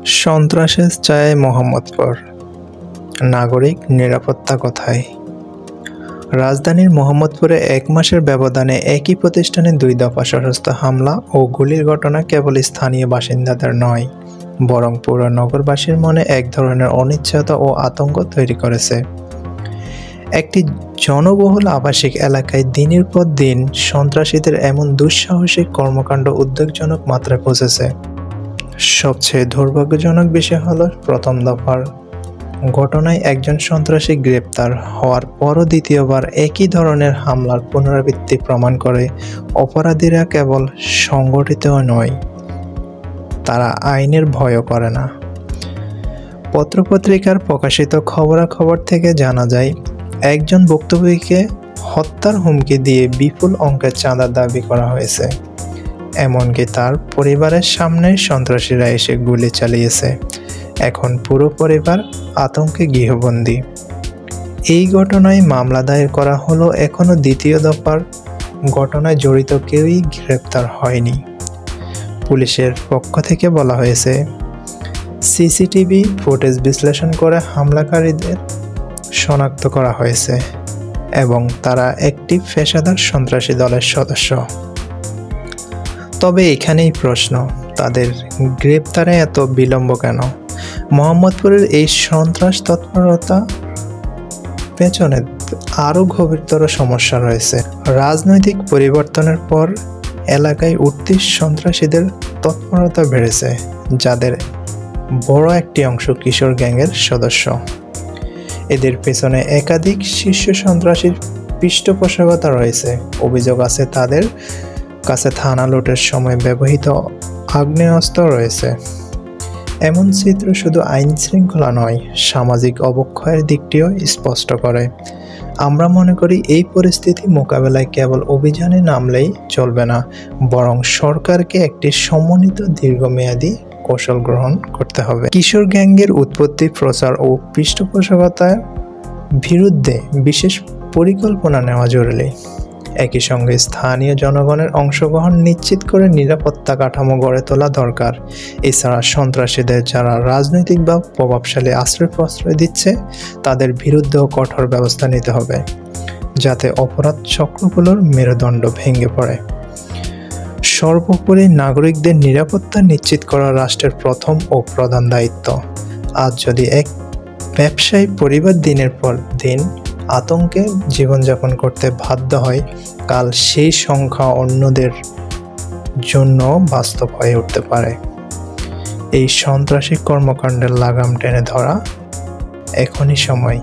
সন্ত্রাসের ছায়ায় মোহাম্মদপুর, নাগরিক নিরাপত্তা কোথায়? রাজধানীর মোহাম্মদপুরে ১ মাসের ব্যবধানে একই প্রতিষ্ঠানে ২ দফা সশস্ত্র হামলা ও গুলির ঘটনা কেবল স্থানীয় বাসিন্দাদের নয়, বরং পুরো নগরবাসীর মনে এক ধরনের অনিশ্চয়তা ও আতঙ্ক তৈরি করেছে। একটি জনবহুল আবাসিক এলাকায় দিনের পর দিন সন্ত্রাসীদের এমন দুঃসাহসিক কর্মকাণ্ড উদ্বেগজনক মাত্রায় পৌঁছেছে। সবচেয়ে দুর্ভাগ্যজনক বিষয় হলো, প্রথম দফার ঘটনায় একজন সন্ত্রাসী গ্রেপ্তার হওয়ার পরও দ্বিতীয়বার একই ধরনের হামলার পুনরাবৃত্তি প্রমাণ করে অপরাধীরা কেবল সংগঠিত নয়, তারা আইনের ভয়ও করে না। পত্রপত্রিকার প্রকাশিত খবরাখবর থেকে জানা যায়, একজন ভুক্তভোগীকে হত্যার হুমকি দিয়ে বিপুল অঙ্কের চাঁদা দাবি করা হয়েছে। এমনকি তার পরিবারের সামনে সন্ত্রাসীরা এসে গুলি চালিয়েছে। এখন পুরো পরিবার আতঙ্কে গৃহবন্দী। এই ঘটনায় মামলা দায়ের করা হলো, এখনও দ্বিতীয় দফার ঘটনায় জড়িত কেউই গ্রেপ্তার হয়নি। পুলিশের পক্ষ থেকে বলা হয়েছে, সিসিটিভি ফুটেজ বিশ্লেষণ করে হামলাকারীদের শনাক্ত করা হয়েছে এবং তারা একটি পেশাদার সন্ত্রাসী দলের সদস্য। তবে এখানেই প্রশ্ন, তাদের গ্রেপ্তারে এত বিলম্ব কেন? মোহাম্মদপুরের এই সন্ত্রাস তৎপরতা পেছনে আরও গভীরতর সমস্যা রয়েছে। রাজনৈতিক পরিবর্তনের পর এলাকায় উঠতি সন্ত্রাসীদের তৎপরতা বেড়েছে, যাদের বড় একটি অংশ কিশোর গ্যাংয়ের সদস্য। এদের পেছনে একাধিক শীর্ষ সন্ত্রাসীর পৃষ্ঠপোষকতা রয়েছে। অভিযোগ আছে তাদের কাছে থানা লুটের সময় ব্যবহৃত আগ্নেয়াস্ত্র রয়েছে। এমন চিত্র শুধু আইন শৃঙ্খলা নয়, সামাজিক অবক্ষয়ের দিকটিও স্পষ্ট করে। আমরা মনে করি এই পরিস্থিতি মোকাবেলায় কেবল অভিযানে নামলেই চলবে না, বরং সরকারকে একটি সমন্বিত দীর্ঘমেয়াদী কৌশল গ্রহণ করতে হবে। কিশোর গ্যাংয়ের উৎপত্তি, প্রচার ও পৃষ্ঠপোষকতার বিরুদ্ধে বিশেষ পরিকল্পনা নেওয়া জরুরি। একই সঙ্গে স্থানীয় জনগণের অংশগ্রহণ নিশ্চিত করে নিরাপত্তা কাঠামো গড়ে তোলা দরকার। এছাড়া সন্ত্রাসীদের যারা রাজনৈতিক বা প্রভাবশালী আশ্রয় দিচ্ছে, তাদের বিরুদ্ধেও কঠোর ব্যবস্থা নিতে হবে, যাতে অপরাধ চক্রগুলোর মেরুদণ্ড ভেঙে পড়ে। সর্বোপরি নাগরিকদের নিরাপত্তা নিশ্চিত করা রাষ্ট্রের প্রথম ও প্রধান দায়িত্ব। আজ যদি এক ব্যবসায়ী পরিবার দিনের পর দিন আতঙ্কে জীবনযাপন করতে বাধ্য হয়, কাল সেই সংখ্যা অন্যদের জন্য বাস্তব হয়ে উঠতে পারে। এই সন্ত্রাসী কর্মকাণ্ডের লাগাম টেনে ধরা এখনই সময়।